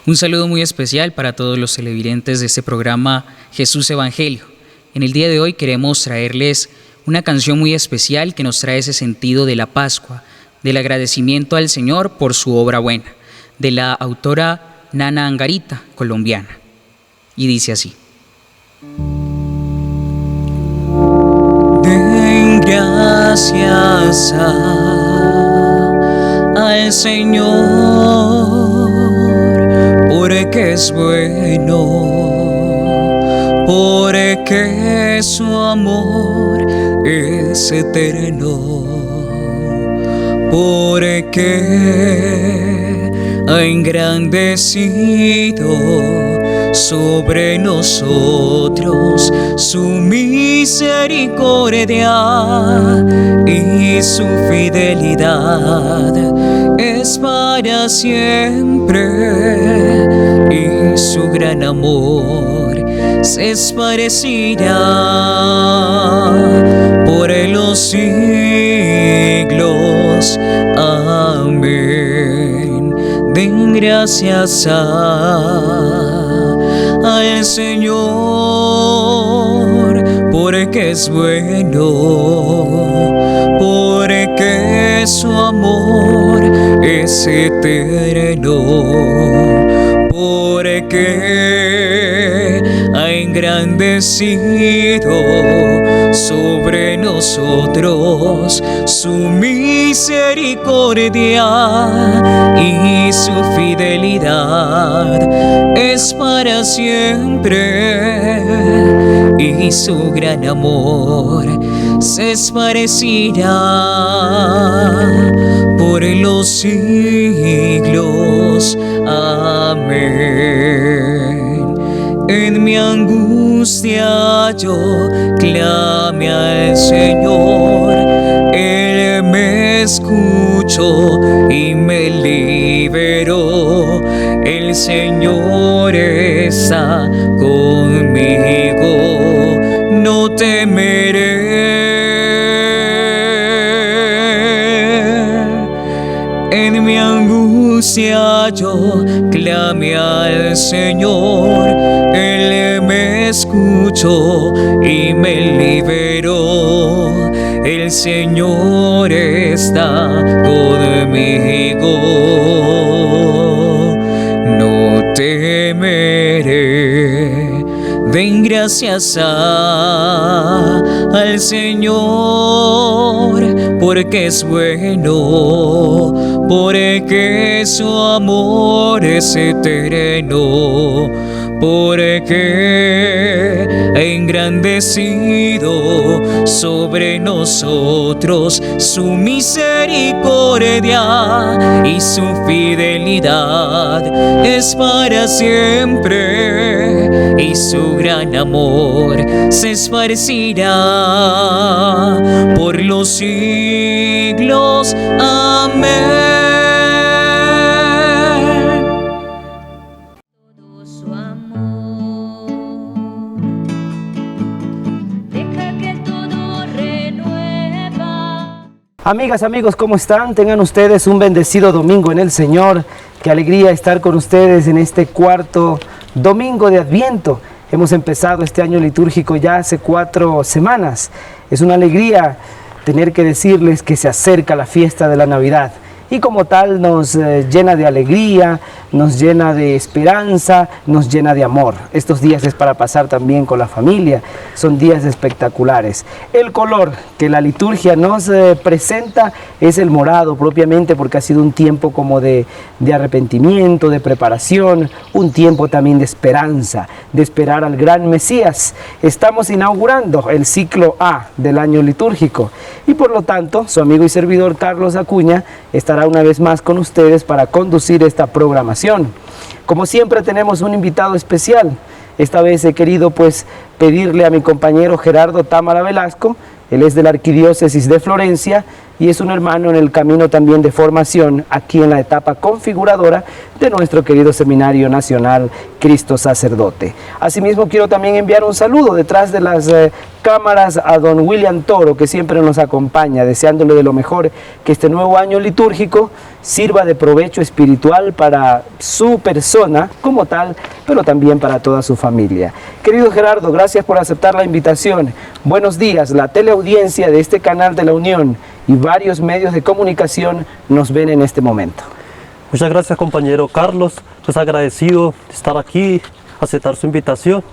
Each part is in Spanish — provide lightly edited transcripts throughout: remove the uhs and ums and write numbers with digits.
Un saludo muy especial para todos los televidentes de este programa Jesús Evangelio. En el día de hoy queremos traerles una canción muy especial que nos trae ese sentido de la Pascua, del agradecimiento al Señor por su obra buena, de la autora Nana Angarita, colombiana. Y dice así. Den gracias al Señor, porque es bueno, porque su amor es eterno, porque ha engrandecido sobre nosotros su misericordia y su fidelidad es para siempre, y su gran amor se esparcirá por los siglos. Amén. Den gracias al Señor, porque es bueno, porque su amor es eterno, porque ha engrandecido sobre nosotros su misericordia y su fidelidad es para siempre, y su gran amor se esparcirá por los siglos. Amén. En mi angustia yo clamé al Señor, Él me escuchó y me liberó. El Señor está conmigo, no temeré. En mi angustia yo clamé al Señor, Él me escuchó y me liberó. El Señor está conmigo, no temeré. Den gracias al Señor, porque es bueno, porque su amor es eterno, porque ha engrandecido sobre nosotros su misericordia y su fidelidad es para siempre, y su gran amor se esparcirá por los siglos. Amén. Amigas, amigos, ¿cómo están? Tengan ustedes un bendecido domingo en el Señor. Qué alegría estar con ustedes en este cuarto domingo de Adviento. Hemos empezado este año litúrgico ya hace 4 semanas. Es una alegría tener que decirles que se acerca la fiesta de la Navidad. Y como tal nos llena de alegría, nos llena de esperanza, nos llena de amor. Estos días es para pasar también con la familia, son días espectaculares. El color que la liturgia nos presenta es el morado propiamente, porque ha sido un tiempo como de arrepentimiento, de preparación, un tiempo también de esperanza, de esperar al gran Mesías. Estamos inaugurando el ciclo A del año litúrgico y por lo tanto su amigo y servidor Carlos Acuña estará una vez más con ustedes para conducir esta programación. Como siempre tenemos un invitado especial. Esta vez he querido pedirle a mi compañero Gerardo Támara Velasco. Él es de la Arquidiócesis de Florencia y es un hermano en el camino también de formación aquí en la etapa configuradora de nuestro querido Seminario Nacional Cristo Sacerdote. Asimismo quiero también enviar un saludo detrás de las cámaras a don William Toro, que siempre nos acompaña, deseándole de lo mejor, que este nuevo año litúrgico sirva de provecho espiritual para su persona como tal, pero también para toda su familia. Querido Gerardo, gracias por aceptar la invitación. Buenos días. La teleaudiencia de este canal de la Unión y varios medios de comunicación nos ven en este momento. Muchas gracias, compañero Carlos. Pues agradecido de estar aquí, aceptar su invitación.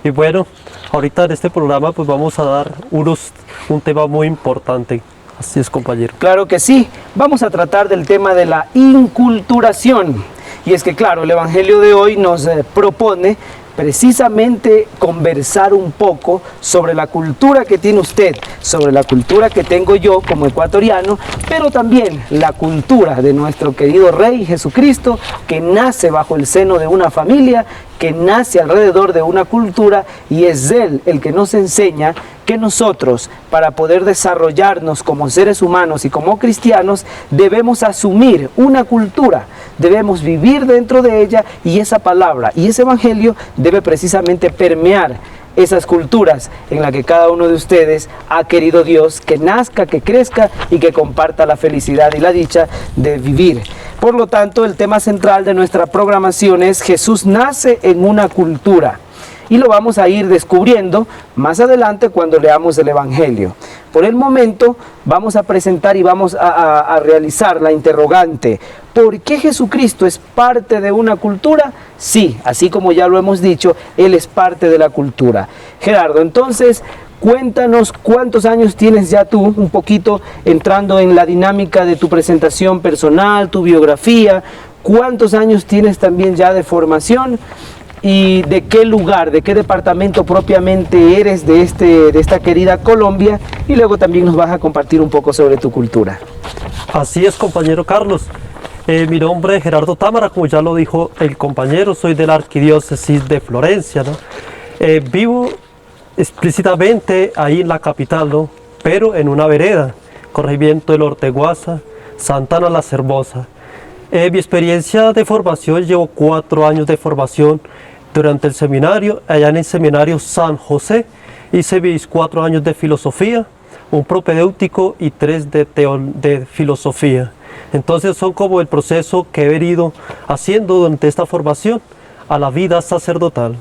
Y bueno, ahorita en este programa pues vamos a dar un tema muy importante. Así es, compañero. Claro que sí. Vamos a tratar del tema de la inculturación. Y es que claro, el Evangelio de hoy nos propone precisamente conversar un poco sobre la cultura que tiene usted, sobre la cultura que tengo yo como ecuatoriano, pero también la cultura de nuestro querido Rey Jesucristo, que nace bajo el seno de una familia, que nace alrededor de una cultura, y es Él el que nos enseña que nosotros, para poder desarrollarnos como seres humanos y como cristianos, debemos asumir una cultura, debemos vivir dentro de ella, y esa palabra y ese evangelio debe precisamente permear esas culturas en las que cada uno de ustedes ha querido Dios que nazca, que crezca y que comparta la felicidad y la dicha de vivir. Por lo tanto, el tema central de nuestra programación es Jesús nace en una cultura. Y lo vamos a ir descubriendo más adelante cuando leamos el Evangelio. Por el momento vamos a presentar y vamos a realizar la interrogante: ¿por qué Jesucristo es parte de una cultura? Sí, así como ya lo hemos dicho, Él es parte de la cultura. Gerardo, entonces, cuéntanos cuántos años tienes ya tú, un poquito entrando en la dinámica de tu presentación personal, tu biografía. ¿Cuántos años tienes también ya de formación? ¿Y de qué lugar, de qué departamento propiamente eres de esta querida Colombia? Y luego también nos vas a compartir un poco sobre tu cultura. Así es, compañero Carlos. Mi nombre es Gerardo Támara, como ya lo dijo el compañero, soy de la Arquidiócesis de Florencia, ¿no? Vivo explícitamente ahí en la capital, ¿no? Pero en una vereda, corregimiento del Orteguaza, Santana la Cervosa. Mi experiencia de formación, llevo 4 años de formación durante el seminario, allá en el seminario San José. Hice mis 4 años de filosofía, un propedéutico y 3 de filosofía. Entonces son como el proceso que he venido haciendo durante esta formación a la vida sacerdotal.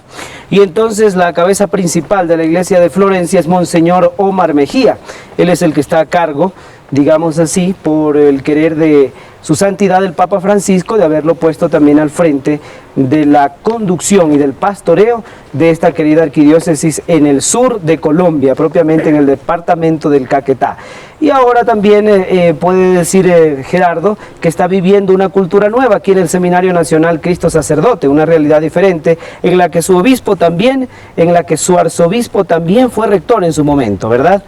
Y entonces la cabeza principal de la iglesia de Florencia es Monseñor Omar Mejía. Él es el que está a cargo, digamos así, por el querer de su santidad el Papa Francisco, de haberlo puesto también al frente de la conducción y del pastoreo de esta querida arquidiócesis en el sur de Colombia, propiamente en el departamento del Caquetá. Y ahora también puede decir Gerardo que está viviendo una cultura nueva aquí en el Seminario Nacional Cristo Sacerdote, una realidad diferente en la que su obispo también, en la que su arzobispo también fue rector en su momento, ¿verdad?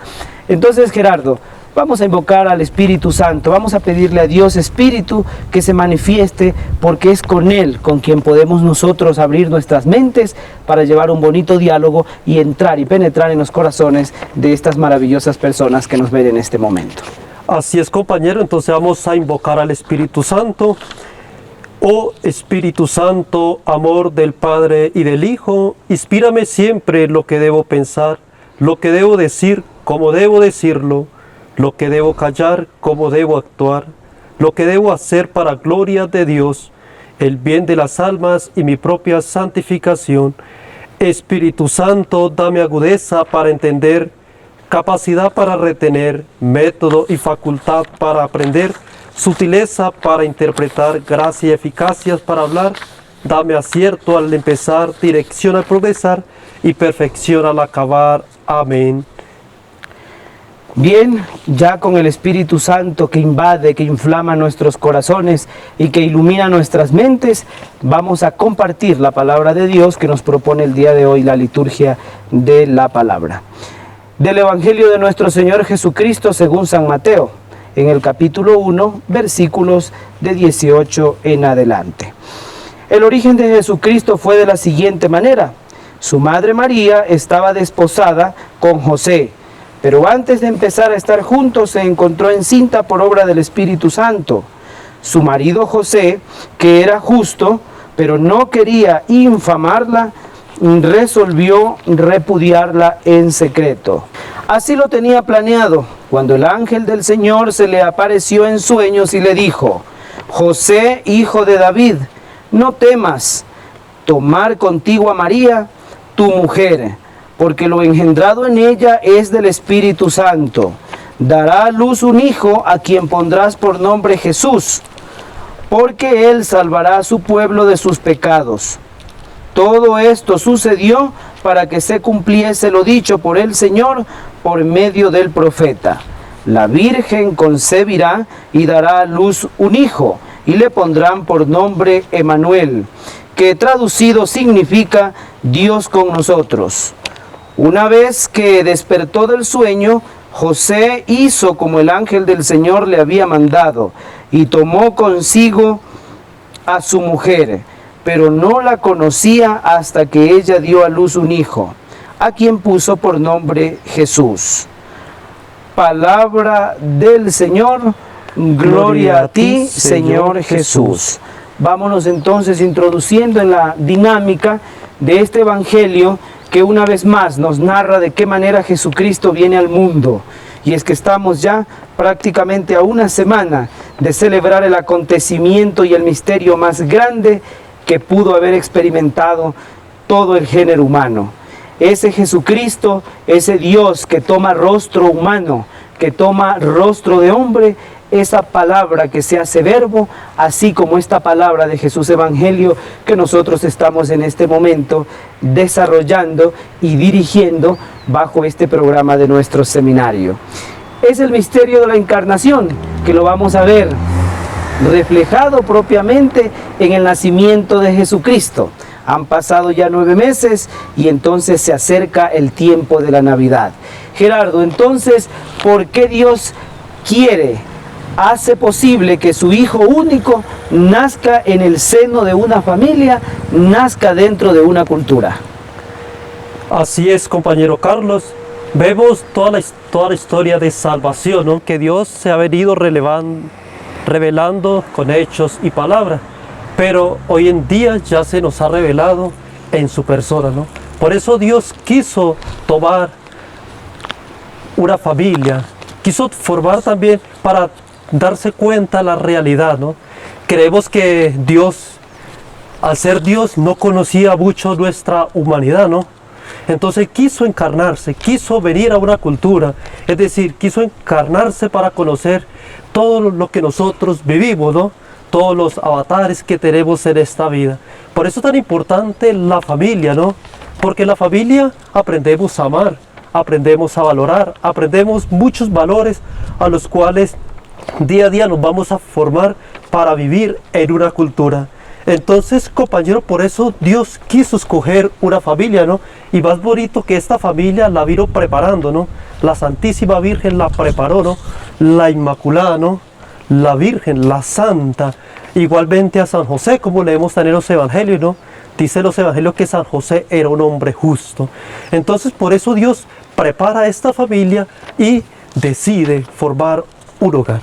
Entonces, Gerardo, vamos a invocar al Espíritu Santo, vamos a pedirle a Dios Espíritu que se manifieste, porque es con Él con quien podemos nosotros abrir nuestras mentes para llevar un bonito diálogo y entrar y penetrar en los corazones de estas maravillosas personas que nos ven en este momento. Así es, compañero, entonces vamos a invocar al Espíritu Santo. Oh Espíritu Santo, amor del Padre y del Hijo, inspírame siempre lo que debo pensar, lo que debo decir, cómo debo decirlo, lo que debo callar, cómo debo actuar, lo que debo hacer para gloria de Dios, el bien de las almas y mi propia santificación. Espíritu Santo, dame agudeza para entender, capacidad para retener, método y facultad para aprender, sutileza para interpretar, gracia y eficacia para hablar. Dame acierto al empezar, dirección al progresar y perfección al acabar. Amén. Bien, ya con el Espíritu Santo que invade, que inflama nuestros corazones y que ilumina nuestras mentes, vamos a compartir la palabra de Dios que nos propone el día de hoy la liturgia de la palabra. Del Evangelio de nuestro Señor Jesucristo según San Mateo, en el capítulo 1, versículos de 18 en adelante. El origen de Jesucristo fue de la siguiente manera. Su madre María estaba desposada con José, pero antes de empezar a estar juntos se encontró encinta por obra del Espíritu Santo. Su marido José, que era justo, pero no quería infamarla, resolvió repudiarla en secreto. Así lo tenía planeado, cuando el ángel del Señor se le apareció en sueños y le dijo: José, hijo de David, no temas tomar contigo a María, tu mujer, porque lo engendrado en ella es del Espíritu Santo. Dará a luz un hijo a quien pondrás por nombre Jesús, porque él salvará a su pueblo de sus pecados. Todo esto sucedió para que se cumpliese lo dicho por el Señor por medio del profeta. La Virgen concebirá y dará a luz un hijo, y le pondrán por nombre Emmanuel, que traducido significa Dios con nosotros. Una vez que despertó del sueño, José hizo como el ángel del Señor le había mandado, y tomó consigo a su mujer, pero no la conocía hasta que ella dio a luz un hijo, a quien puso por nombre Jesús. Palabra del Señor, gloria a ti, Señor Jesús. Vámonos entonces introduciendo en la dinámica de este evangelio que una vez más nos narra de qué manera Jesucristo viene al mundo. Y es que estamos ya prácticamente a una semana de celebrar el acontecimiento y el misterio más grande que pudo haber experimentado todo el género humano. Ese Jesucristo, ese Dios que toma rostro humano, que toma rostro de hombre, esa palabra que se hace verbo, así como esta palabra de Jesús Evangelio que nosotros estamos en este momento desarrollando y dirigiendo bajo este programa de nuestro seminario. Es el misterio de la encarnación, que lo vamos a ver reflejado propiamente en el nacimiento de Jesucristo. Han pasado ya 9 meses y entonces se acerca el tiempo de la Navidad. Gerardo, entonces, ¿por qué Dios hace posible que su Hijo único nazca en el seno de una familia, nazca dentro de una cultura? Así es, compañero Carlos. Vemos toda la historia de salvación, ¿no?, que Dios se ha venido revelando con hechos y palabras, pero hoy en día ya se nos ha revelado en su persona, ¿no? Por eso Dios quiso tomar una familia, quiso formar también para darse cuenta de la realidad, ¿no? Creemos que Dios, al ser Dios, no conocía mucho nuestra humanidad, ¿no? Entonces quiso encarnarse, quiso venir a una cultura, es decir, quiso encarnarse para conocer todo lo que nosotros vivimos, ¿no? Todos los avatares que tenemos en esta vida. Por eso es tan importante la familia, ¿no? Porque en la familia aprendemos a amar, aprendemos a valorar, aprendemos muchos valores a los cuales día a día nos vamos a formar para vivir en una cultura. Entonces, compañero, por eso Dios quiso escoger una familia, ¿no? Y más bonito que esta familia la vino preparando, ¿no? La Santísima Virgen la preparó, ¿no? La Inmaculada, ¿no? La Virgen, la Santa. Igualmente a San José, como leemos en los Evangelios, ¿no? Dice los Evangelios que San José era un hombre justo. Entonces, por eso Dios prepara esta familia y decide formar un hogar.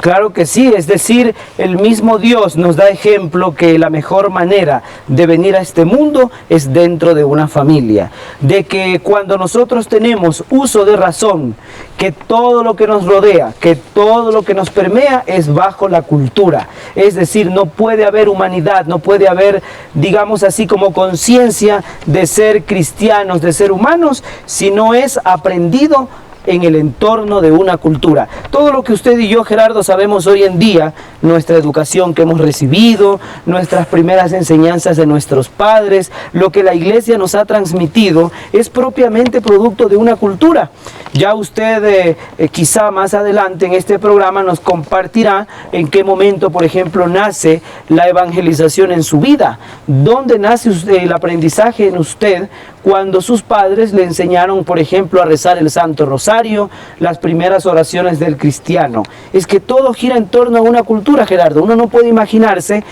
Claro que sí, es decir, el mismo Dios nos da ejemplo que la mejor manera de venir a este mundo es dentro de una familia. De que cuando nosotros tenemos uso de razón, que todo lo que nos rodea, que todo lo que nos permea es bajo la cultura. Es decir, no puede haber humanidad, no puede haber, digamos así, como conciencia de ser cristianos, de ser humanos, si no es aprendido en el entorno de una cultura. Todo lo que usted y yo, Gerardo, sabemos hoy en día, nuestra educación que hemos recibido, nuestras primeras enseñanzas de nuestros padres, lo que la iglesia nos ha transmitido, es propiamente producto de una cultura. Ya usted quizá más adelante en este programa nos compartirá en qué momento, por ejemplo, nace la evangelización en su vida. ¿Dónde nace el aprendizaje en usted cuando sus padres le enseñaron, por ejemplo, a rezar el Santo Rosario, las primeras oraciones del cristiano? Es que todo gira en torno a una cultura, Gerardo. Uno no puede imaginarse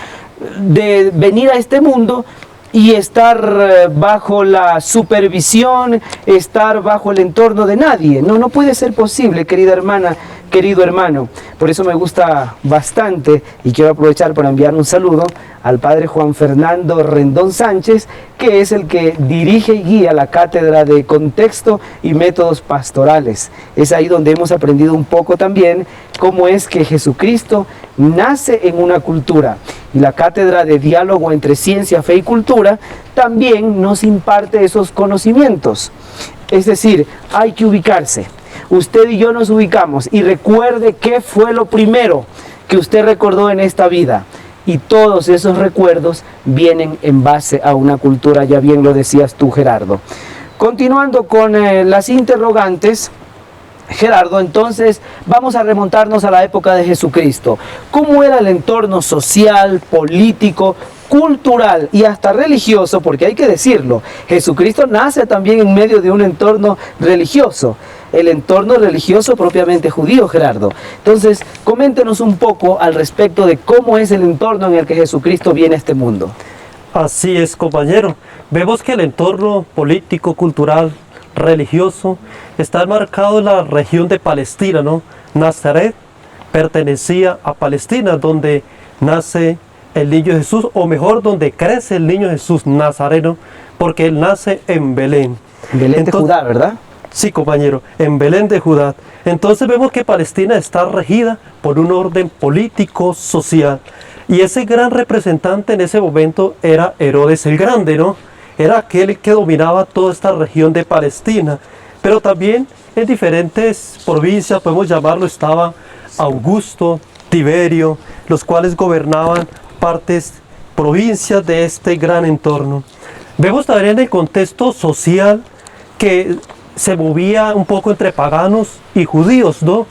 de venir a este mundo y estar bajo la supervisión, estar bajo el entorno de nadie. No puede ser posible, querida hermana, querido hermano. Por eso me gusta bastante y quiero aprovechar para enviar un saludo al padre Juan Fernando Rendón Sánchez, que es el que dirige y guía la cátedra de Contexto y Métodos Pastorales. Es ahí donde hemos aprendido un poco también cómo es que Jesucristo nace en una cultura. Y la cátedra de Diálogo entre Ciencia, Fe y Cultura también nos imparte esos conocimientos. Es decir, hay que ubicarse. Usted y yo nos ubicamos y recuerde qué fue lo primero que usted recordó en esta vida. Y todos esos recuerdos vienen en base a una cultura, ya bien lo decías tú, Gerardo. Continuando con las interrogantes, Gerardo, entonces vamos a remontarnos a la época de Jesucristo. ¿Cómo era el entorno social, político, cultural y hasta religioso? Porque hay que decirlo, Jesucristo nace también en medio de un entorno religioso. El entorno religioso propiamente judío, Gerardo. Entonces, coméntenos un poco al respecto de cómo es el entorno en el que Jesucristo viene a este mundo. Así es, compañero. Vemos que el entorno político, cultural, religioso está marcado en la región de Palestina, ¿no? Nazaret pertenecía a Palestina, donde nace el niño Jesús, o mejor, donde crece el niño Jesús nazareno, porque él nace en Belén. Belén de Judá, ¿verdad? Sí, compañero, en Belén de Judá. Entonces vemos que Palestina está regida por un orden político, social. Y ese gran representante en ese momento era Herodes el Grande, ¿no? Era aquel que dominaba toda esta región de Palestina. Pero también en diferentes provincias, podemos llamarlo, estaba Augusto, Tiberio, los cuales gobernaban provincias de este gran entorno. Vemos también en el contexto social que se movía un poco entre paganos y judíos, ¿no?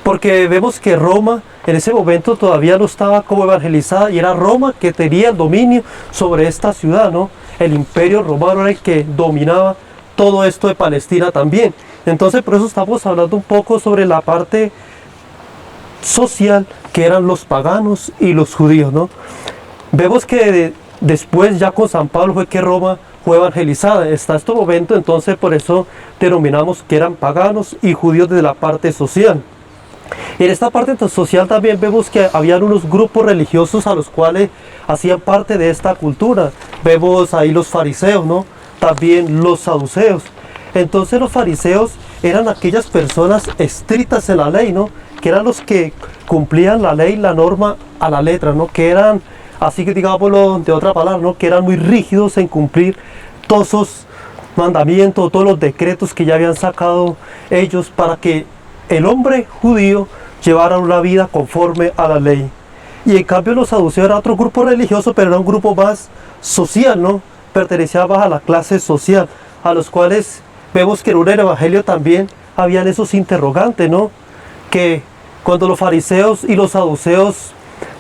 Porque vemos que Roma en ese momento todavía no estaba como evangelizada y era Roma que tenía el dominio sobre esta ciudad, ¿no? El imperio romano era el que dominaba todo esto de Palestina también. Entonces por eso estamos hablando un poco sobre la parte social que eran los paganos y los judíos, ¿no? Vemos que después ya con San Pablo fue que Roma fue evangelizada. Hasta este momento, entonces por eso denominamos que eran paganos y judíos desde la parte social. En esta parte social también vemos que habían unos grupos religiosos a los cuales hacían parte de esta cultura. Vemos ahí los fariseos, ¿no? También los saduceos. Entonces los fariseos eran aquellas personas estrictas en la ley, ¿no? Que eran los que cumplían la ley, la norma a la letra, ¿no? Que eran, así que digámoslo de otra palabra, ¿no? Que eran muy rígidos en cumplir todos esos mandamientos, todos los decretos que ya habían sacado ellos para que el hombre judío llevara una vida conforme a la ley. Y en cambio los saduceos era otro grupo religioso, pero era un grupo más social, ¿no? Pertenecía más a la clase social, a los cuales vemos que en el evangelio también habían esos interrogantes, ¿no? Que cuando los fariseos y los saduceos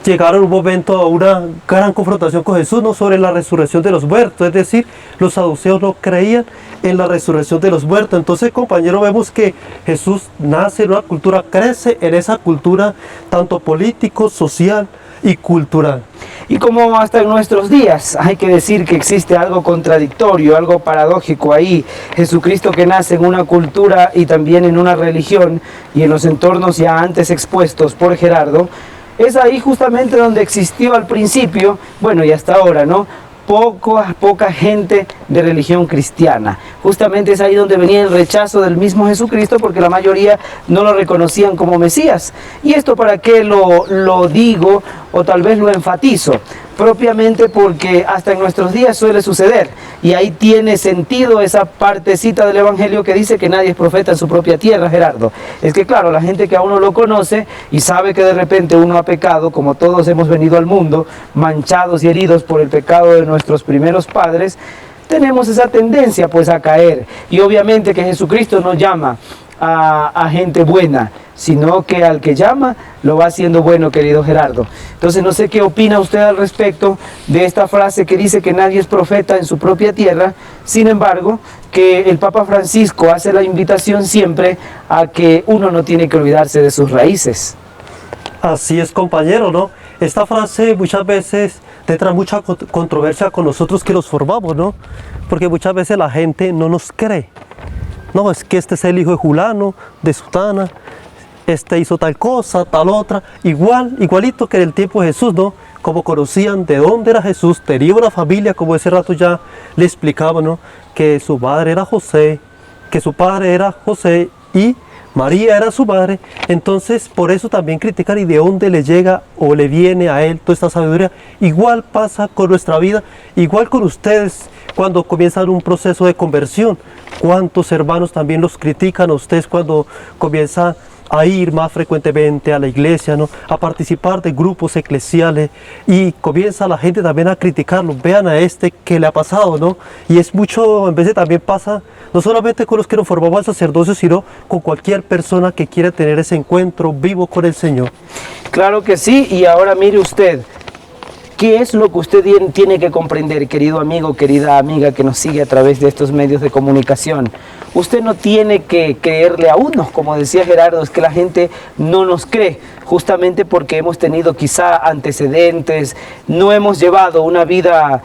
llegaron un momento a una gran confrontación con Jesús, ¿no? Sobre la resurrección de los muertos, es decir, los saduceos no creían en la resurrección de los muertos. Entonces, compañero, vemos que Jesús nace en una cultura, crece en esa cultura tanto político, social y cultural. Y como hasta en nuestros días hay que decir que existe algo contradictorio, algo paradójico ahí, Jesucristo que nace en una cultura y también en una religión y en los entornos ya antes expuestos por Gerardo, es ahí justamente donde existió al principio, bueno y hasta ahora, ¿no? Poca gente de religión cristiana. Justamente es ahí donde venía el rechazo del mismo Jesucristo, porque la mayoría no lo reconocían como Mesías. ¿Y esto para qué lo digo o tal vez lo enfatizo? Propiamente porque hasta en nuestros días suele suceder. Y ahí tiene sentido esa partecita del Evangelio que dice que nadie es profeta en su propia tierra, Gerardo. Es que claro, la gente que a uno lo conoce y sabe que de repente uno ha pecado, como todos hemos venido al mundo, manchados y heridos por el pecado de nuestros primeros padres, tenemos esa tendencia pues a caer. Y obviamente que Jesucristo no llama a gente buena, sino que al que llama lo va haciendo bueno, querido Gerardo. Entonces no sé qué opina usted al respecto de esta frase que dice que nadie es profeta en su propia tierra. Sin embargo, que el Papa Francisco hace la invitación siempre a que uno no tiene que olvidarse de sus raíces. Así es, compañero, ¿no? Esta frase muchas veces trae mucha controversia con nosotros que los formamos, ¿no? Porque muchas veces la gente no nos cree. No, es que este es el hijo de Julano, de Sutana. este hizo tal cosa, tal otra, igualito que en el tiempo de Jesús, ¿no? Como conocían de dónde era Jesús, tenía una familia, como ese rato ya le explicaba, ¿no? Que su madre era José, que su padre era José y María era su madre. Entonces por eso también criticar y de dónde le llega o le viene a él toda esta sabiduría. Igual pasa con nuestra vida, igual con ustedes cuando comienzan un proceso de conversión. ¿Cuántos hermanos también los critican a ustedes cuando comienzan a ir más frecuentemente a la iglesia, ¿no? A participar de grupos eclesiales, y comienza la gente también a criticarlo? Vean a este que le ha pasado, ¿no? Y es mucho, en veces también pasa, no solamente con los que nos formamos al sacerdocio, sino con cualquier persona que quiera tener ese encuentro vivo con el Señor. Claro que sí, y ahora mire usted, ¿qué es lo que usted tiene que comprender, querido amigo, querida amiga que nos sigue a través de estos medios de comunicación? Usted no tiene que creerle a uno, como decía Gerardo, es que la gente no nos cree, justamente porque hemos tenido quizá antecedentes, no hemos llevado una vida,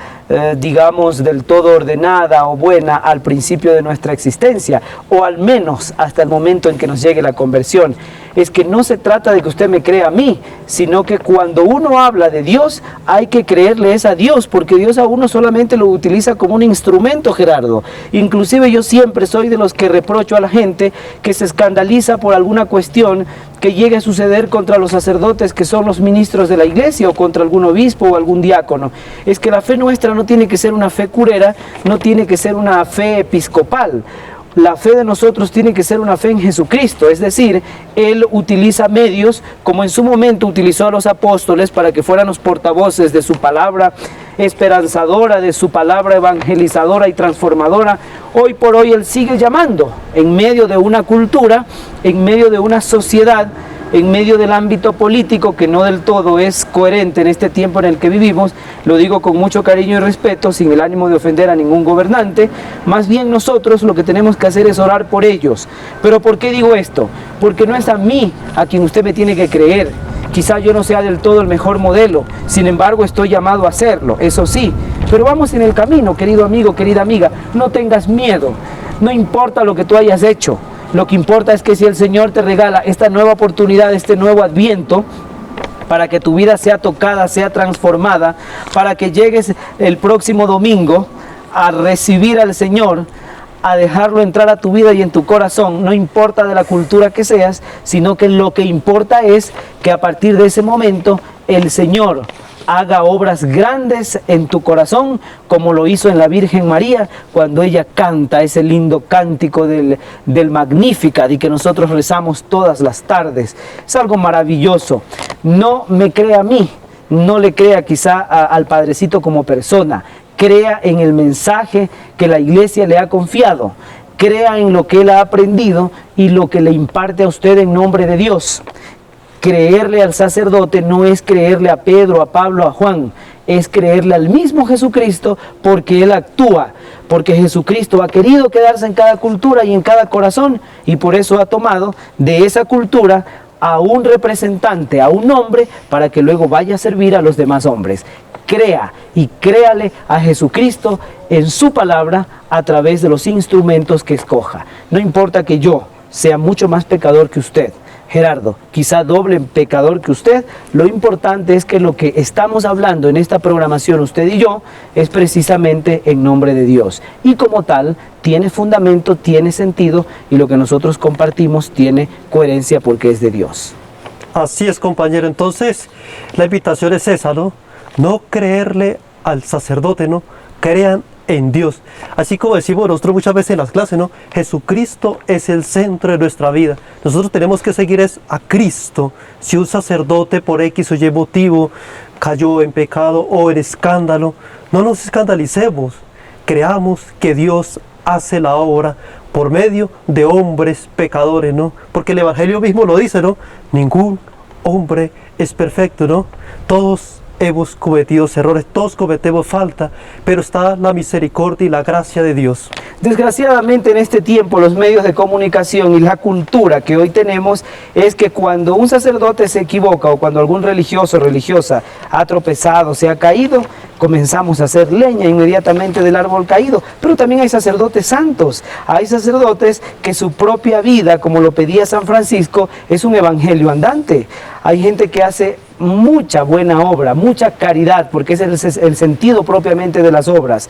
digamos, del todo ordenada o buena al principio de nuestra existencia, o al menos hasta el momento en que nos llegue la conversión. Es que no se trata de que usted me crea a mí, sino que cuando uno habla de Dios, hay que creerle a Dios, porque Dios a uno solamente lo utiliza como un instrumento, Gerardo. Inclusive yo siempre soy de los que reprocho a la gente que se escandaliza por alguna cuestión que llegue a suceder contra los sacerdotes que son los ministros de la iglesia, o contra algún obispo o algún diácono. Es que la fe nuestra no tiene que ser una fe curera, no tiene que ser una fe episcopal. La fe de nosotros tiene que ser una fe en Jesucristo, es decir, Él utiliza medios, como en su momento utilizó a los apóstoles para que fueran los portavoces de su palabra esperanzadora, de su palabra evangelizadora y transformadora. Hoy por hoy Él sigue llamando, en medio de una cultura, en medio de una sociedad, en medio del ámbito político que no del todo es coherente en este tiempo en el que vivimos. Lo digo con mucho cariño y respeto, sin el ánimo de ofender a ningún gobernante. Más bien nosotros lo que tenemos que hacer es orar por ellos. ¿Pero por qué digo esto? Porque no es a mí a quien usted me tiene que creer. Quizá yo no sea del todo el mejor modelo, sin embargo estoy llamado a hacerlo, eso sí. Pero vamos en el camino, querido amigo, querida amiga. No tengas miedo, no importa lo que tú hayas hecho. Lo que importa es que si el Señor te regala esta nueva oportunidad, este nuevo adviento, para que tu vida sea tocada, sea transformada, para que llegues el próximo domingo a recibir al Señor, a dejarlo entrar a tu vida y en tu corazón, no importa de la cultura que seas, sino que lo que importa es que a partir de ese momento el Señor haga obras grandes en tu corazón, como lo hizo en la Virgen María, cuando ella canta ese lindo cántico del Magnificat, y que nosotros rezamos todas las tardes. Es algo maravilloso. No me crea a mí, no le crea quizá al Padrecito como persona, crea en el mensaje que la Iglesia le ha confiado, crea en lo que Él ha aprendido y lo que le imparte a usted en nombre de Dios. Creerle al sacerdote no es creerle a Pedro, a Pablo, a Juan, es creerle al mismo Jesucristo, porque Él actúa, porque Jesucristo ha querido quedarse en cada cultura y en cada corazón, y por eso ha tomado de esa cultura a un representante, a un hombre, para que luego vaya a servir a los demás hombres. Crea y créale a Jesucristo en su palabra a través de los instrumentos que escoja. No importa que yo sea mucho más pecador que usted, Gerardo, quizá doble pecador que usted, lo importante es que lo que estamos hablando en esta programación, usted y yo, es precisamente en nombre de Dios. Y como tal, tiene fundamento, tiene sentido, y lo que nosotros compartimos tiene coherencia porque es de Dios. Así es, compañero. Entonces, la invitación es esa, ¿no? No creerle al sacerdote, ¿no? Crean en Dios. Así como decimos nosotros muchas veces en las clases, ¿no? Jesucristo es el centro de nuestra vida. Nosotros tenemos que seguir a Cristo. Si un sacerdote por X o Y motivo cayó en pecado o en escándalo, no nos escandalicemos. Creamos que Dios hace la obra por medio de hombres pecadores, ¿no? Porque el Evangelio mismo lo dice, ¿no? Ningún hombre es perfecto, ¿no? Todos hemos cometido errores, todos cometemos falta, pero está la misericordia y la gracia de Dios. Desgraciadamente en este tiempo los medios de comunicación y la cultura que hoy tenemos es que cuando un sacerdote se equivoca o cuando algún religioso o religiosa ha tropezado, se ha caído, comenzamos a hacer leña inmediatamente del árbol caído. Pero también hay sacerdotes santos, hay sacerdotes que su propia vida, como lo pedía San Francisco, es un evangelio andante. Hay gente que hace mucha buena obra, mucha caridad, porque ese es el sentido propiamente de las obras,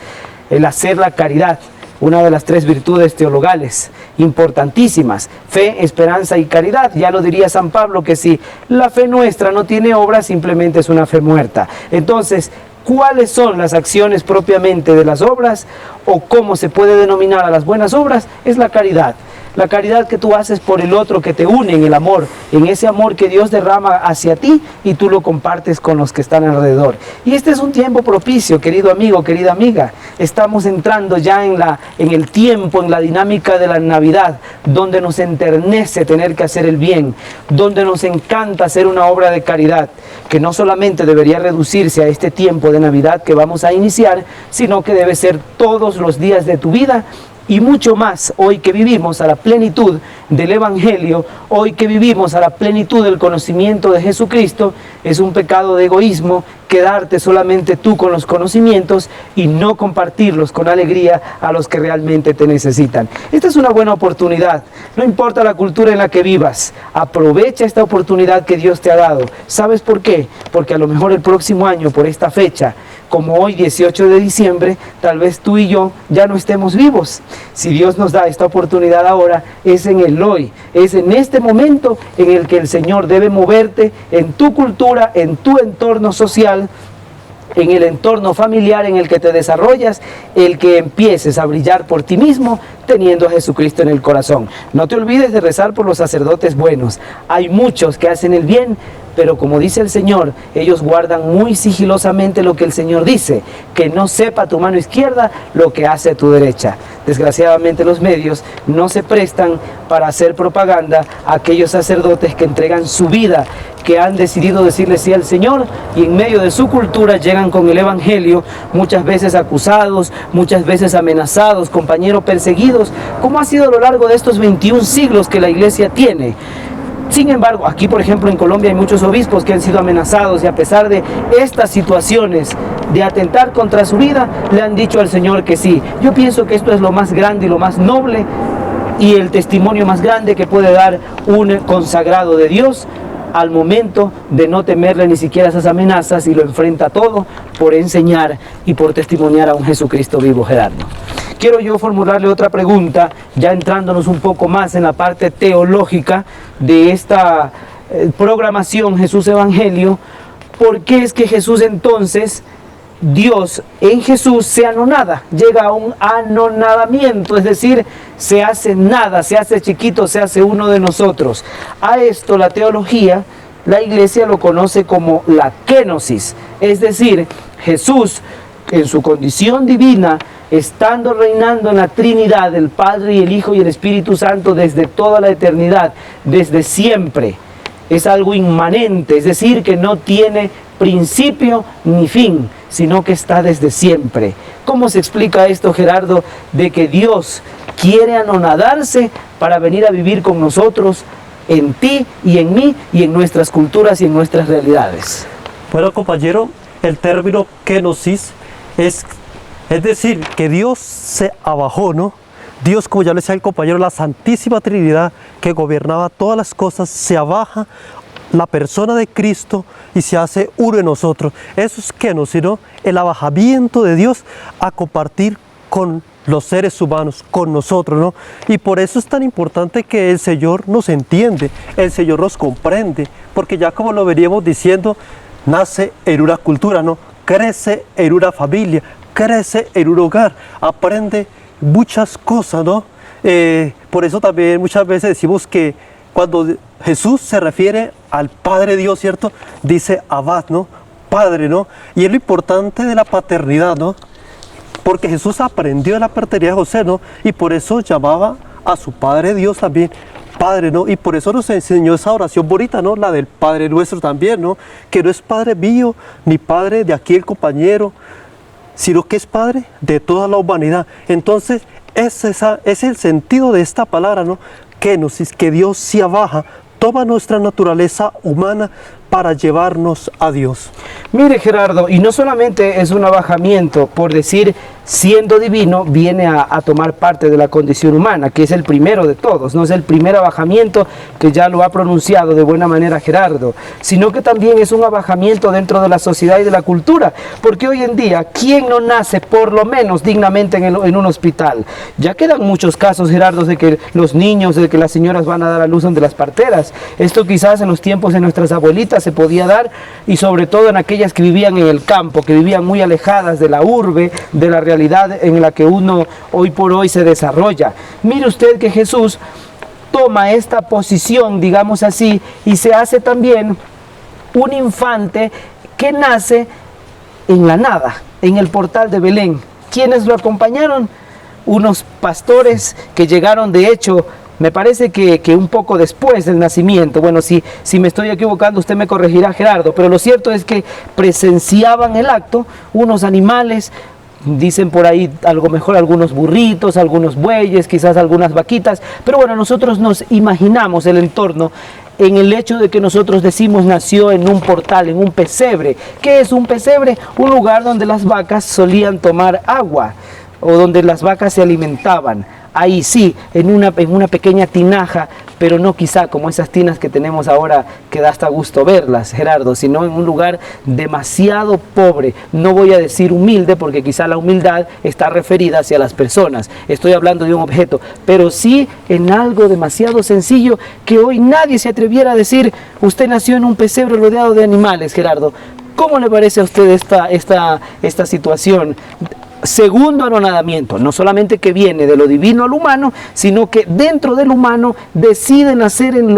el hacer la caridad. Una de las 3 virtudes teologales importantísimas: fe, esperanza y caridad. Ya lo diría San Pablo, que si la fe nuestra no tiene obra, simplemente es una fe muerta. Entonces, ¿cuáles son las acciones propiamente de las obras? ¿O cómo se puede denominar a las buenas obras? Es la caridad. La caridad que tú haces por el otro, que te une en el amor, en ese amor que Dios derrama hacia ti y tú lo compartes con los que están alrededor. Y este es un tiempo propicio, querido amigo, querida amiga. Estamos entrando ya en el tiempo, en la dinámica de la Navidad, donde nos enternece tener que hacer el bien, donde nos encanta hacer una obra de caridad, que no solamente debería reducirse a este tiempo de Navidad que vamos a iniciar, sino que debe ser todos los días de tu vida. Y mucho más hoy que vivimos a la plenitud del Evangelio, hoy que vivimos a la plenitud del conocimiento de Jesucristo. Es un pecado de egoísmo quedarte solamente tú con los conocimientos y no compartirlos con alegría a los que realmente te necesitan. Esta es una buena oportunidad, no importa la cultura en la que vivas, aprovecha esta oportunidad que Dios te ha dado. ¿Sabes por qué? Porque a lo mejor el próximo año, por esta fecha, como hoy 18 de diciembre, tal vez tú y yo ya no estemos vivos. Si Dios nos da esta oportunidad ahora, es en el hoy, es en este momento en el que el Señor debe moverte en tu cultura, en tu entorno social, en el entorno familiar en el que te desarrollas, el que empieces a brillar por ti mismo teniendo a Jesucristo en el corazón. No te olvides de rezar por los sacerdotes buenos. Hay muchos que hacen el bien, pero como dice el Señor, ellos guardan muy sigilosamente lo que el Señor dice, que no sepa tu mano izquierda lo que hace tu derecha. Desgraciadamente los medios no se prestan para hacer propaganda a aquellos sacerdotes que entregan su vida, que han decidido decirle sí al Señor y en medio de su cultura llegan con el Evangelio, muchas veces acusados, muchas veces amenazados, compañeros perseguidos, como ha sido a lo largo de estos 21 siglos que la Iglesia tiene. Sin embargo, aquí por ejemplo en Colombia hay muchos obispos que han sido amenazados y a pesar de estas situaciones de atentar contra su vida, le han dicho al Señor que sí. Yo pienso que esto es lo más grande y lo más noble y el testimonio más grande que puede dar un consagrado de Dios al momento de no temerle ni siquiera esas amenazas y lo enfrenta todo por enseñar y por testimoniar a un Jesucristo vivo, Gerardo. Quiero yo formularle otra pregunta, ya entrándonos un poco más en la parte teológica de esta programación Jesús Evangelio. ¿Por qué es que Jesús entonces, Dios en Jesús se anonada, llega a un anonadamiento, es decir, se hace nada, se hace chiquito, se hace uno de nosotros? A esto la teología, la Iglesia lo conoce como la kenosis, es decir, Jesús en su condición divina, estando reinando en la Trinidad, el Padre y el Hijo y el Espíritu Santo desde toda la eternidad, desde siempre. Es algo inmanente, es decir, que no tiene principio ni fin, sino que está desde siempre. ¿Cómo se explica esto, Gerardo, de que Dios quiere anonadarse para venir a vivir con nosotros, en ti y en mí, y en nuestras culturas y en nuestras realidades? Bueno, compañero, el término kenosis es decir, que Dios se abajó, ¿no? Dios, como ya le decía el compañero, la Santísima Trinidad que gobernaba todas las cosas, se abaja la persona de Cristo y se hace uno de nosotros. Eso es kenosis, ¿no? El abajamiento de Dios a compartir con los seres humanos, con nosotros, ¿no? Y por eso es tan importante que el Señor nos entiende, el Señor nos comprende, porque ya como lo veníamos diciendo, nace en una cultura, ¿no? Crece en una familia, crece en un hogar, aprende muchas cosas, ¿no? Por eso también muchas veces decimos que cuando Jesús se refiere al Padre Dios, ¿cierto? Dice Abba, ¿no? Padre, ¿no? Y es lo importante de la paternidad, ¿no? Porque Jesús aprendió de la paternidad de José, ¿no? Y por eso llamaba a su Padre Dios también Padre, ¿no? Y por eso nos enseñó esa oración bonita, ¿no? La del Padre Nuestro también, ¿no? Que no es Padre mío, ni Padre de aquí el compañero, sino que es Padre de toda la humanidad. Entonces, es el sentido de esta palabra, ¿no? Que Dios se abaja, toma nuestra naturaleza humana para llevarnos a Dios. Mire, Gerardo, y no solamente es un abajamiento, por decir, siendo divino, viene a tomar parte de la condición humana, que es el primero de todos, no es el primer abajamiento, que ya lo ha pronunciado de buena manera Gerardo, sino que también es un abajamiento dentro de la sociedad y de la cultura, porque hoy en día, ¿quién no nace por lo menos dignamente en un hospital? Ya quedan muchos casos, Gerardo, de que los niños, de que las señoras van a dar a luz donde las parteras. Esto quizás en los tiempos de nuestras abuelitas se podía dar, y sobre todo en aquellas que vivían en el campo, que vivían muy alejadas de la urbe, de la realidad en la que uno hoy por hoy se desarrolla. Mire usted que Jesús toma esta posición, digamos así, y se hace también un infante que nace en la nada, en el portal de Belén. ¿Quiénes lo acompañaron? Unos pastores que llegaron, de hecho, me parece que un poco después del nacimiento. Bueno, si me estoy equivocando, usted me corregirá, Gerardo, pero lo cierto es que presenciaban el acto unos animales, dicen por ahí algo mejor, algunos burritos, algunos bueyes, quizás algunas vaquitas, pero bueno, nosotros nos imaginamos el entorno en el hecho de que nosotros decimos nació en un portal, en un pesebre. ¿Qué es un pesebre? Un lugar donde las vacas solían tomar agua o donde las vacas se alimentaban. Ahí sí, en una pequeña tinaja, pero no quizá como esas tinas que tenemos ahora que da hasta gusto verlas, Gerardo, sino en un lugar demasiado pobre. No voy a decir humilde, porque quizá la humildad está referida hacia las personas. Estoy hablando de un objeto, pero sí en algo demasiado sencillo que hoy nadie se atreviera a decir, usted nació en un pesebre rodeado de animales, Gerardo. ¿Cómo le parece a usted esta situación? Segundo anonadamiento, no solamente que viene de lo divino al humano, sino que dentro del humano decide nacer en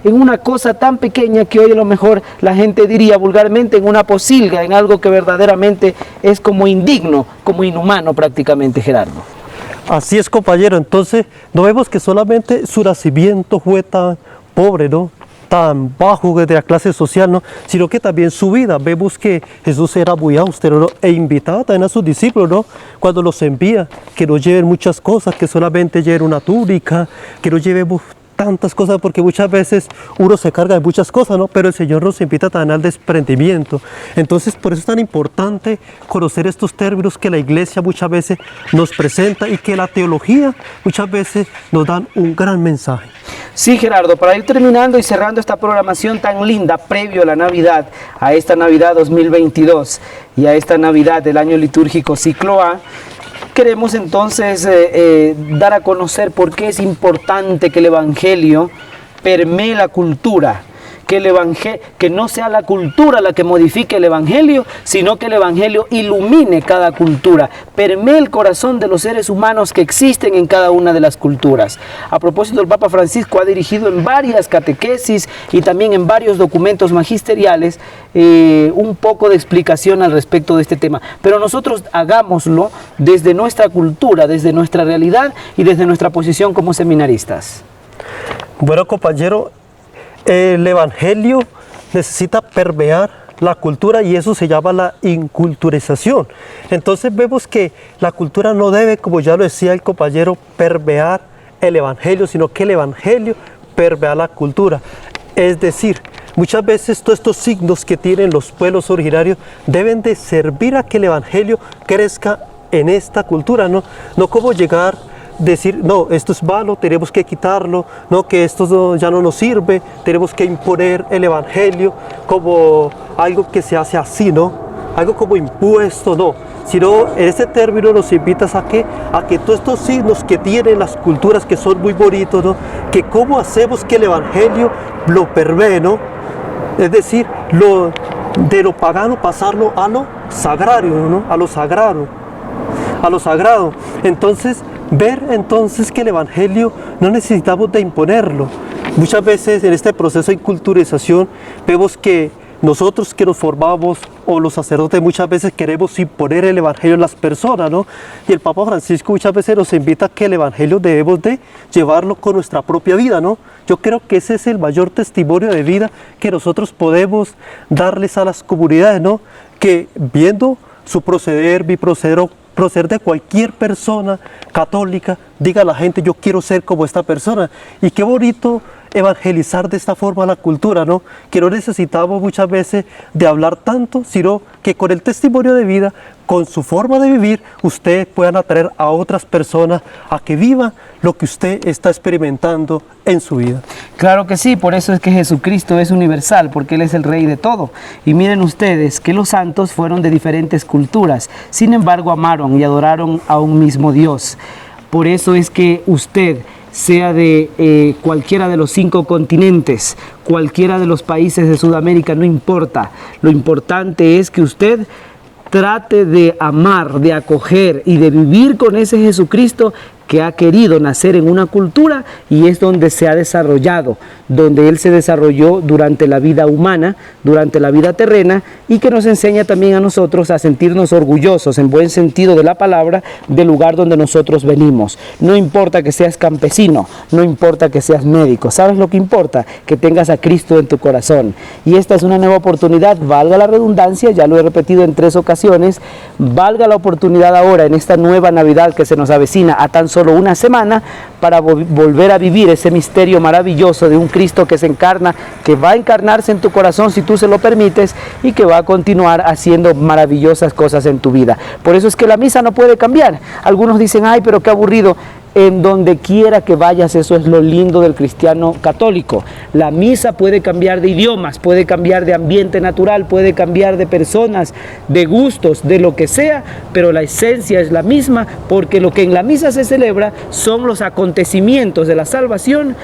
una cosa tan pequeña que hoy a lo mejor la gente diría vulgarmente en una posilga, en algo que verdaderamente es como indigno, como inhumano prácticamente, Gerardo. Así es, compañero. Entonces, no vemos que solamente su nacimiento fue tan pobre, ¿no? Tan bajo de la clase social, ¿no? Sino que también su vida. Vemos que Jesús era muy austero, ¿no? E invitaba también a sus discípulos, ¿no? Cuando los envía, que no lleven muchas cosas, que solamente lleven una túnica, que no llevemos tantas cosas, porque muchas veces uno se carga de muchas cosas, ¿no? Pero el Señor nos invita también al desprendimiento. Entonces, por eso es tan importante conocer estos términos que la Iglesia muchas veces nos presenta y que la teología muchas veces nos dan un gran mensaje. Sí, Gerardo, para ir terminando y cerrando esta programación tan linda previo a la Navidad, a esta Navidad 2022 y a esta Navidad del año litúrgico ciclo A, queremos entonces dar a conocer por qué es importante que el Evangelio permee la cultura, que no sea la cultura la que modifique el Evangelio, sino que el Evangelio ilumine cada cultura, permee el corazón de los seres humanos que existen en cada una de las culturas. A propósito, el Papa Francisco ha dirigido en varias catequesis y también en varios documentos magisteriales un poco de explicación al respecto de este tema, pero nosotros hagámoslo desde nuestra cultura, desde nuestra realidad y desde nuestra posición como seminaristas. Bueno, compañero, el Evangelio necesita permear la cultura y eso se llama la inculturización. Entonces vemos que la cultura no debe, como ya lo decía el compañero, permear el Evangelio, sino que el Evangelio permea la cultura. Es decir, muchas veces todos estos signos que tienen los pueblos originarios deben de servir a que el Evangelio crezca en esta cultura, no como llegar decir, no, esto es malo, tenemos que quitarlo, no, que esto ya no nos sirve, tenemos que imponer el Evangelio como algo que se hace así, ¿no? Algo como impuesto, no. Sino en este término nos invitas a que todos estos signos que tienen las culturas que son muy bonitos, ¿no? Que cómo hacemos que el Evangelio lo permee, ¿no? Es decir, de lo pagano pasarlo a lo sagrario, ¿no? A lo sagrado. Entonces, ver entonces que el Evangelio no necesitamos de imponerlo. Muchas veces en este proceso de inculturización vemos que nosotros que nos formamos, o los sacerdotes muchas veces queremos imponer el Evangelio a las personas, ¿no? Y el Papa Francisco muchas veces nos invita a que el Evangelio debemos de llevarlo con nuestra propia vida, ¿no? Yo creo que ese es el mayor testimonio de vida que nosotros podemos darles a las comunidades, ¿no? Que viendo su proceder, mi proceder o proceder de cualquier persona católica, diga a la gente, yo quiero ser como esta persona. Y qué bonito evangelizar de esta forma la cultura, ¿no? Que no necesitamos muchas veces de hablar tanto, sino que con el testimonio de vida, con su forma de vivir, ustedes puedan atraer a otras personas a que vivan lo que usted está experimentando en su vida. Claro que sí, por eso es que Jesucristo es universal, porque Él es el Rey de todo. Y miren ustedes que los santos fueron de diferentes culturas, sin embargo amaron y adoraron a un mismo Dios. Por eso es que usted, sea de cualquiera de los 5 continentes, cualquiera de los países de Sudamérica, no importa. Lo importante es que usted trate de amar, de acoger y de vivir con ese Jesucristo que ha querido nacer en una cultura y es donde se ha desarrollado, donde Él se desarrolló durante la vida humana, durante la vida terrena, y que nos enseña también a nosotros a sentirnos orgullosos, en buen sentido de la palabra, del lugar donde nosotros venimos. No importa que seas campesino, no importa que seas médico, ¿sabes lo que importa? Que tengas a Cristo en tu corazón. Y esta es una nueva oportunidad, valga la redundancia, ya lo he repetido en 3 ocasiones, valga la oportunidad ahora en esta nueva Navidad que se nos avecina a tan solo una semana para volver a vivir ese misterio maravilloso de un Cristo que se encarna, que va a encarnarse en tu corazón si tú se lo permites y que va a continuar haciendo maravillosas cosas en tu vida. Por eso es que la misa no puede cambiar. Algunos dicen, ay, pero qué aburrido. En donde quiera que vayas, eso es lo lindo del cristiano católico. La misa puede cambiar de idiomas, puede cambiar de ambiente natural, puede cambiar de personas, de gustos, de lo que sea, pero la esencia es la misma, porque lo que en la misa se celebra son los acontecimientos de la salvación.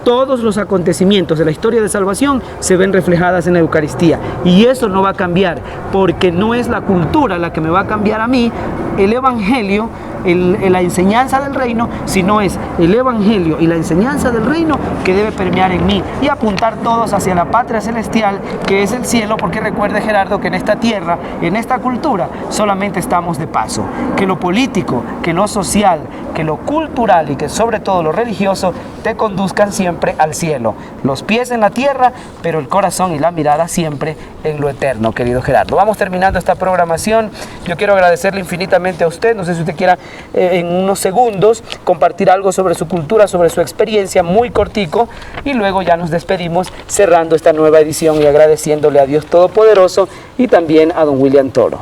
Todos los acontecimientos de la historia de salvación se ven reflejadas en la Eucaristía. Y eso no va a cambiar, porque no es la cultura la que me va a cambiar a mí, el Evangelio, la enseñanza del reino, sino es el Evangelio y la enseñanza del reino que debe permear en mí y apuntar todos hacia la patria celestial, que es el cielo, porque recuerde, Gerardo, que en esta tierra, en esta cultura, solamente estamos de paso. Que lo político, que lo social, que lo cultural y que sobre todo lo religioso te conduzcan siempre al cielo. Los pies en la tierra, pero el corazón y la mirada siempre en lo eterno, querido Gerardo. Vamos terminando esta programación. Yo quiero agradecerle infinitamente a usted. No sé si usted quiera en unos segundos compartir algo sobre su cultura, sobre su experiencia, muy cortico, y luego ya nos despedimos cerrando esta nueva edición y agradeciéndole a Dios Todopoderoso y también a don William Toro.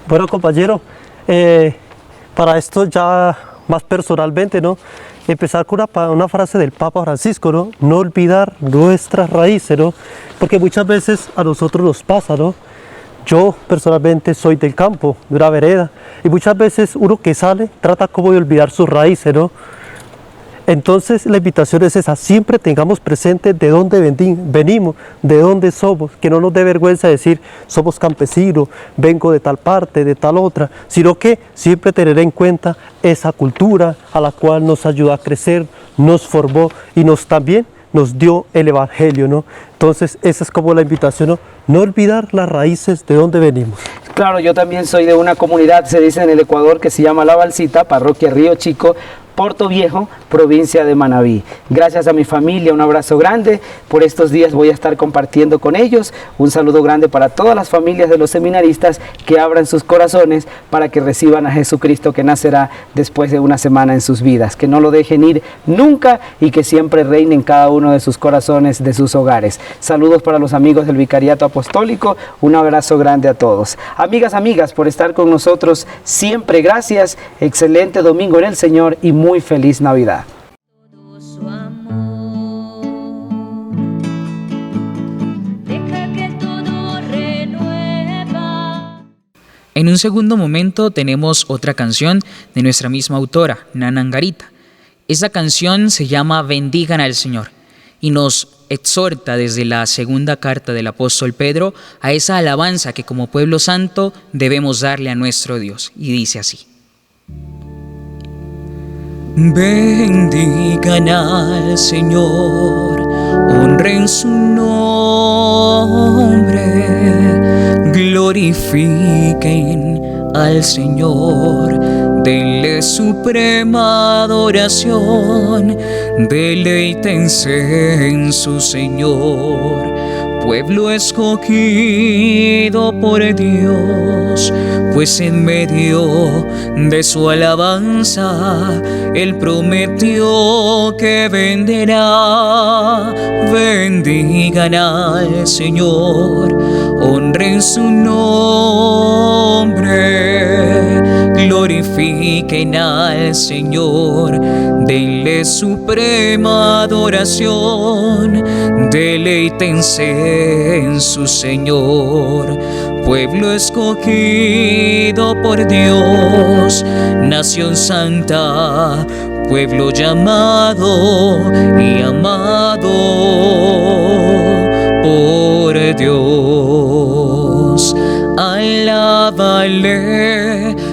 Bueno, compañero, para esto ya más personalmente, ¿no? Empezar con una frase del Papa Francisco, ¿no? No olvidar nuestras raíces, ¿no? Porque muchas veces a nosotros nos pasa, ¿no? Yo personalmente soy del campo, de una vereda, y muchas veces uno que sale trata como de olvidar sus raíces, ¿no? Entonces la invitación es esa, siempre tengamos presente de dónde venimos, de dónde somos, que no nos dé vergüenza decir somos campesinos, vengo de tal parte, de tal otra, sino que siempre tener en cuenta esa cultura a la cual nos ayudó a crecer, nos formó y también nos dio el Evangelio, ¿no? Entonces esa es como la invitación, ¿no? No olvidar las raíces de dónde venimos. Claro, yo también soy de una comunidad, se dice en el Ecuador, que se llama La Balsita, parroquia Río Chico, Puerto Viejo, provincia de Manabí. Gracias a mi familia, un abrazo grande. Por estos días voy a estar compartiendo con ellos. Un saludo grande para todas las familias de los seminaristas que abran sus corazones para que reciban a Jesucristo que nacerá después de una semana en sus vidas. Que no lo dejen ir nunca y que siempre reine en cada uno de sus corazones, de sus hogares. Saludos para los amigos del Vicariato Apostólico. Un abrazo grande a todos. Amigas, por estar con nosotros siempre. Gracias. Excelente domingo en el Señor y muy feliz Navidad. En un segundo momento tenemos otra canción de nuestra misma autora, Nana Angarita. Esa canción se llama Bendigan al Señor y nos exhorta desde la segunda carta del apóstol Pedro a esa alabanza que como pueblo santo debemos darle a nuestro Dios. Y dice así: bendigan al Señor, honren su nombre, glorifiquen al Señor, denle suprema adoración, deleítense en su Señor. Pueblo escogido por Dios, pues en medio de su alabanza Él prometió que venderá. Bendigan al Señor, honren su nombre, glorifiquen al Señor, denle suprema adoración, deleítense en su Señor. Pueblo escogido por Dios, nación santa, pueblo llamado y amado por Dios. Alábale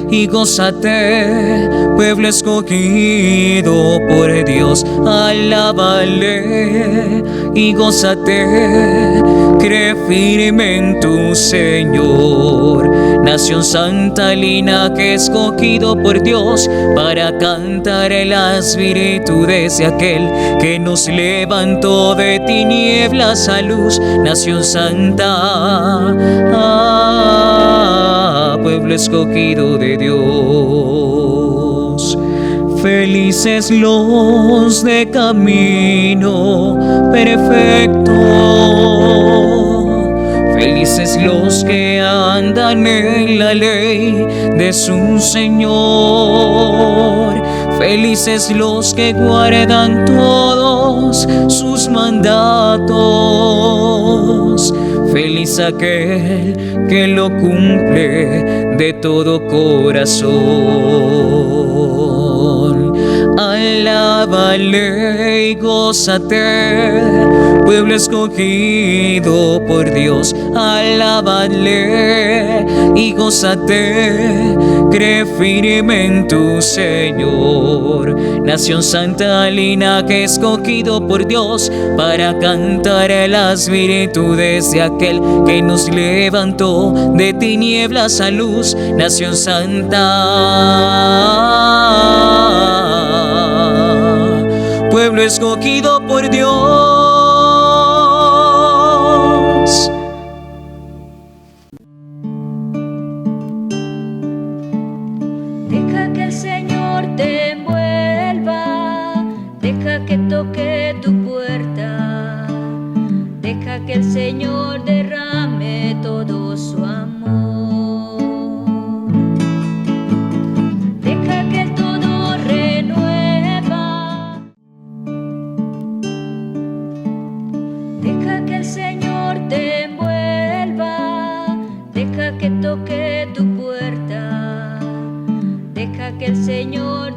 y gózate, pueblo escogido por Dios. Alábale y gózate, cree firme en tu Señor. Nación santa, linaje escogido por Dios, para cantar las virtudes de aquel que nos levantó de tinieblas a luz. Nación santa, pueblo escogido de Dios. Felices los de camino perfecto, felices los que andan en la ley de su Señor, felices los que guardan todos sus mandatos, feliz aquel que lo cumple de todo corazón. Alábale y gózate, pueblo escogido por Dios. Alábale y gózate, cree firme en tu Señor. Nación santa, linaje escogido por Dios, para cantar las virtudes de aquel que nos levantó de tinieblas a luz. Nación santa, pueblo escogido por Dios. Deja que el Señor te envuelva, deja que toque tu puerta, deja que el Señor derrame todo su amor, deja que Él todo renueva, deja que el Señor te envuelva, deja que toque tu puerta, deja que el Señor